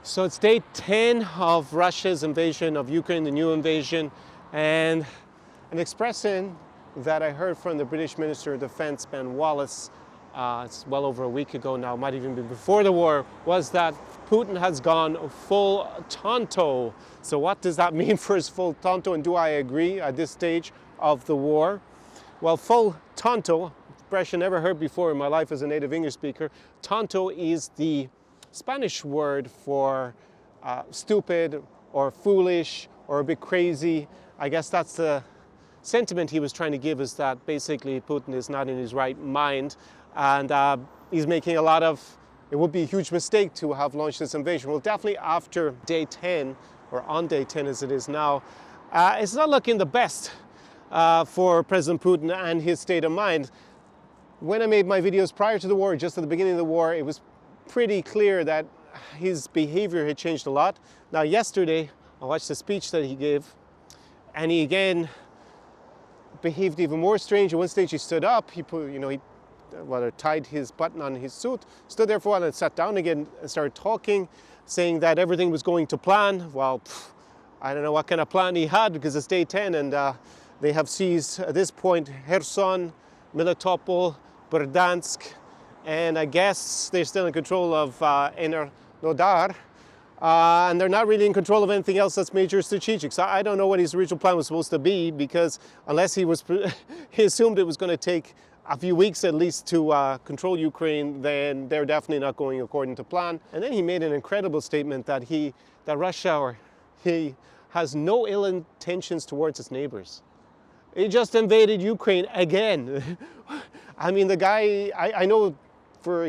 So it's day 10 of Russia's invasion of Ukraine, the new invasion, and an expression that I heard from the British Minister of Defense, Ben Wallace, it's well over a week ago now, might even be before the war, was that Putin has gone full Tonto. So what does that mean for his full Tonto, and do I agree at this stage of the war? Well, full Tonto, expression never heard before in my life as a native English speaker. Tonto is the Spanish word for stupid or foolish or a bit crazy. I guess that's the sentiment he was trying to give, is that basically Putin is not in his right mind, and he's making a lot of, it would be a huge mistake to have launched this invasion. Well, definitely after day 10, or on day 10 as it is now, it's not looking the best for President Putin and his state of mind. When I made my videos prior to the war, just at the beginning of the war, it was pretty clear that his behavior had changed a lot. Now yesterday, I watched the speech that he gave, and he again behaved even more strange. At one stage he stood up, he tied his button on his suit, stood there for a while and sat down again and started talking, saying that everything was going to plan. Well, I don't know what kind of plan he had, because it's day 10 and they have seized at this point Kherson, Melitopol, Berdyansk, and I guess they're still in control of Enerhodar, and they're not really in control of anything else that's major strategic. So I don't know what his original plan was supposed to be, because unless he assumed it was going to take a few weeks at least to control Ukraine, then they're definitely not going according to plan. And then he made an incredible statement that he has no ill intentions towards its neighbors. He just invaded Ukraine again. I mean, the guy, I know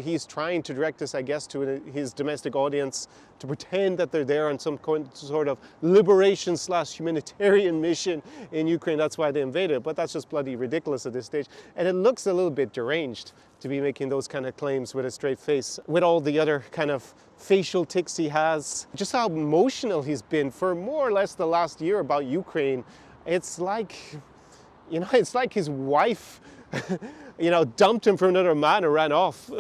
he's trying to direct this, I guess, to his domestic audience, to pretend that they're there on some sort of liberation / humanitarian mission in Ukraine. That's why they invaded. But that's just bloody ridiculous at this stage. And it looks a little bit deranged to be making those kind of claims with a straight face, with all the other kind of facial tics he has. Just how emotional he's been for more or less the last year about Ukraine. It's like, it's like his wife dumped him for another man and ran off,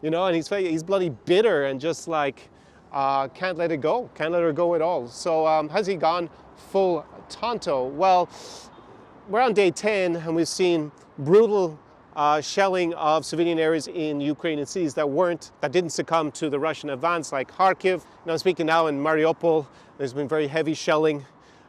and he's bloody bitter and just like, can't let it go, can't let her go at all. So has he gone full Tonto? Well, we're on day 10 and we've seen brutal shelling of civilian areas in Ukraine and cities that didn't succumb to the Russian advance, like Kharkiv. I'm speaking now in Mariupol. There's been very heavy shelling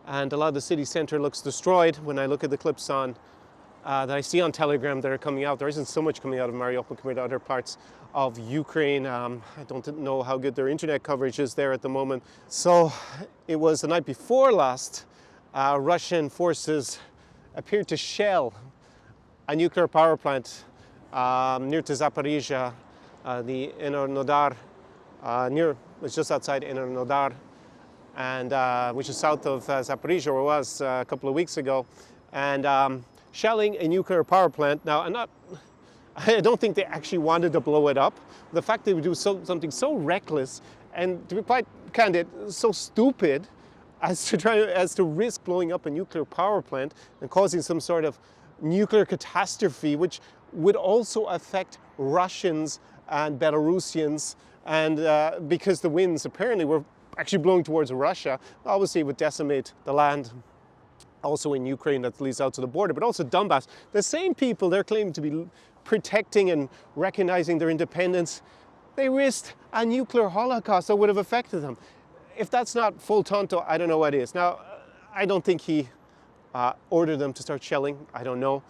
and a lot of the city center looks destroyed. When I look at the clips that I see on Telegram that are coming out, there isn't so much coming out of Mariupol compared to other parts of Ukraine. I don't know how good their internet coverage is there at the moment. So it was the night before last, Russian forces appeared to shell a nuclear power plant near to Zaporizhia, the Enerhodar, it's just outside Enerhodar, and which is south of Zaporizhia, where it was a couple of weeks ago. And shelling a nuclear power plant. Now, I don't think they actually wanted to blow it up. The fact they would do something so reckless and, to be quite candid, so stupid as to risk blowing up a nuclear power plant and causing some sort of nuclear catastrophe, which would also affect Russians and Belarusians, and because the winds apparently were actually blowing towards Russia, obviously it would decimate the land also in Ukraine that leads out to the border, but also Donbass. The same people they're claiming to be protecting and recognizing their independence, they risked a nuclear holocaust that would have affected them. If that's not full Tonto, I don't know what is. Now, I don't think he ordered them to start shelling. I don't know.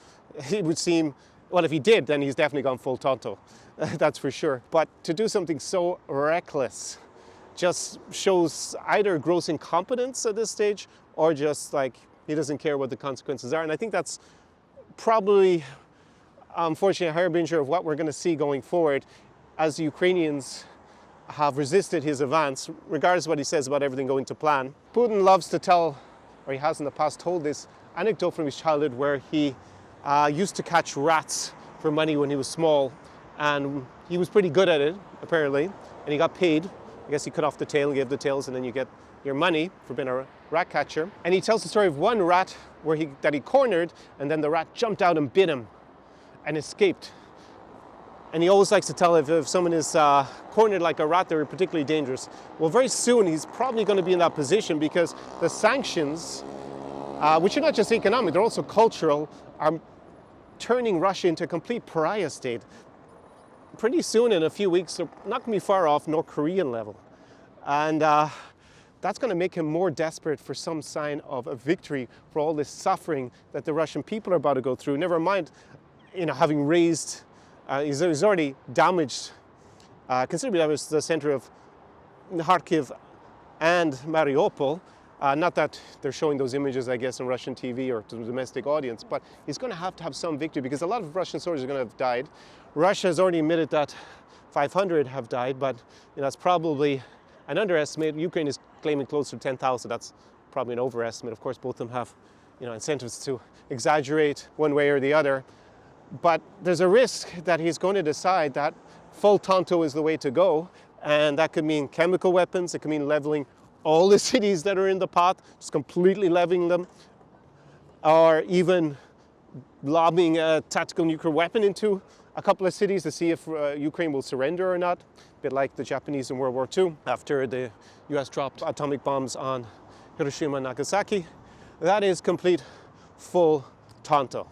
It would seem, well, if he did, then he's definitely gone full Tonto. That's for sure. But to do something so reckless just shows either gross incompetence at this stage, or just like, he doesn't care what the consequences are. And I think that's probably, unfortunately, a harbinger of what we're going to see going forward as the Ukrainians have resisted his advance, regardless of what he says about everything going to plan. Putin loves to tell, or he has in the past told, this anecdote from his childhood where he used to catch rats for money when he was small. And he was pretty good at it, apparently. And he got paid. I guess he cut off the tail, gave the tails, and then you get your money for being a rat catcher. And he tells the story of one rat that he cornered, and then the rat jumped out and bit him and escaped. And he always likes to tell if someone is cornered like a rat, they're particularly dangerous. Well, very soon he's probably going to be in that position because the sanctions, which are not just economic, they're also cultural, are turning Russia into a complete pariah state. Pretty soon, in a few weeks, they're not going to be far off North Korean level. And that's going to make him more desperate for some sign of a victory for all this suffering that the Russian people are about to go through. Never mind, having raised, he's already damaged, considerably damaged the center of Kharkiv and Mariupol. Not that they're showing those images, I guess, on Russian TV or to the domestic audience, but he's going to have some victory because a lot of Russian soldiers are going to have died. Russia has already admitted that 500 have died, but that's probably an underestimate. Ukraine is claiming closer to 10,000. That's probably an overestimate. Of course, both of them have incentives to exaggerate one way or the other. But there's a risk that he's going to decide that full Tonto is the way to go, and that could mean chemical weapons. It could mean leveling all the cities that are in the path, just completely leveling them, or even lobbing a tactical nuclear weapon into a couple of cities to see if Ukraine will surrender or not, a bit like the Japanese in World War II after the US dropped atomic bombs on Hiroshima and Nagasaki. That is complete full Tonto,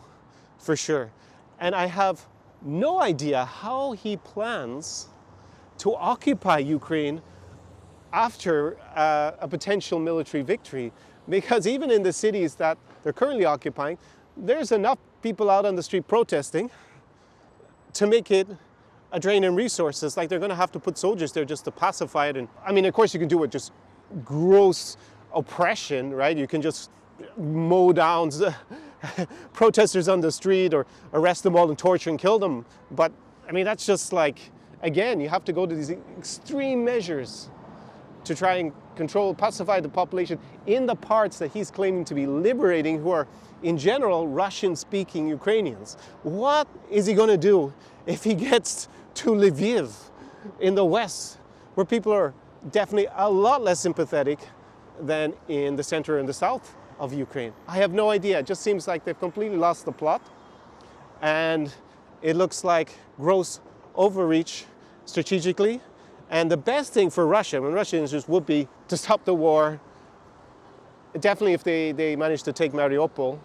for sure. And I have no idea how he plans to occupy Ukraine after a potential military victory, because even in the cities that they're currently occupying, there's enough people out on the street protesting to make it a drain in resources. Like, they're going to have to put soldiers there just to pacify it. And I mean, of course, you can do it just gross oppression, right? You can just mow down protesters on the street or arrest them all and torture and kill them. But I mean, that's just like, again, you have to go to these extreme measures to try and pacify the population in the parts that he's claiming to be liberating, who are, in general, Russian-speaking Ukrainians. What is he going to do if he gets to Lviv in the west, where people are definitely a lot less sympathetic than in the center and the south of Ukraine? I have no idea. It just seems like they've completely lost the plot, and it looks like gross overreach strategically. And the best thing for Russia, and Russian interests, would be to stop the war, definitely if they manage to take Mariupol,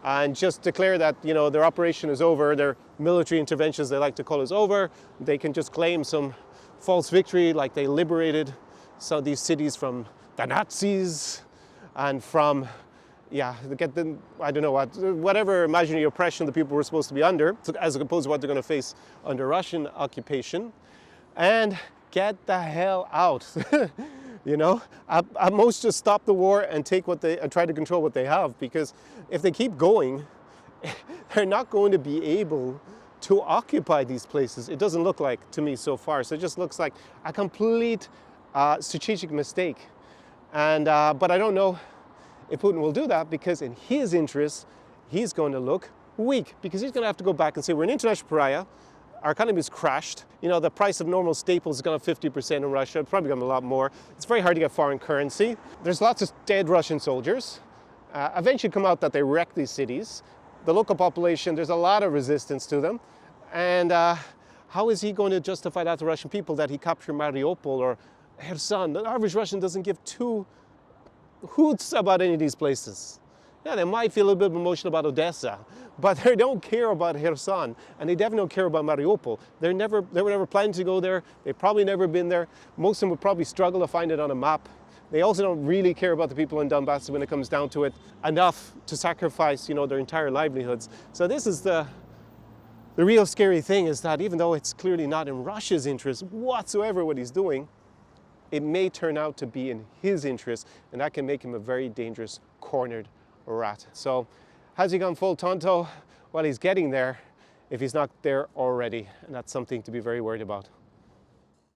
and just declare that their operation is over, their military interventions, they like to call, is over. They can just claim some false victory, like they liberated some of these cities from the Nazis and from, I don't know whatever imaginary oppression the people were supposed to be under, as opposed to what they're going to face under Russian occupation, and get the hell out. At most just stop the war and try to control what they have, because if they keep going, they're not going to be able to occupy these places. It doesn't look like to me so far. So it just looks like a complete strategic mistake. And but I don't know if Putin will do that, because in his interests, he's going to look weak, because he's going to have to go back and say, we're an international pariah. Our economy has crashed. The price of normal staples has gone up 50% in Russia. It's probably gone a lot more. It's very hard to get foreign currency. There's lots of dead Russian soldiers. Eventually come out that they wrecked these cities. The local population, there's a lot of resistance to them. And how is he going to justify that to Russian people, that he captured Mariupol or Kherson? The average Russian doesn't give two hoots about any of these places. Yeah, they might feel a little bit emotional about Odessa, but they don't care about Kherson, and they definitely don't care about Mariupol. They were never planning to go there. They've probably never been there. Most of them would probably struggle to find it on a map. They also don't really care about the people in Donbass when it comes down to it enough to sacrifice, their entire livelihoods. So this is the real scary thing, is that even though it's clearly not in Russia's interest whatsoever what he's doing, it may turn out to be in his interest, and that can make him a very dangerous, cornered rat. So has he gone full Tonto? Well, he's getting there if he's not there already, and that's something to be very worried about.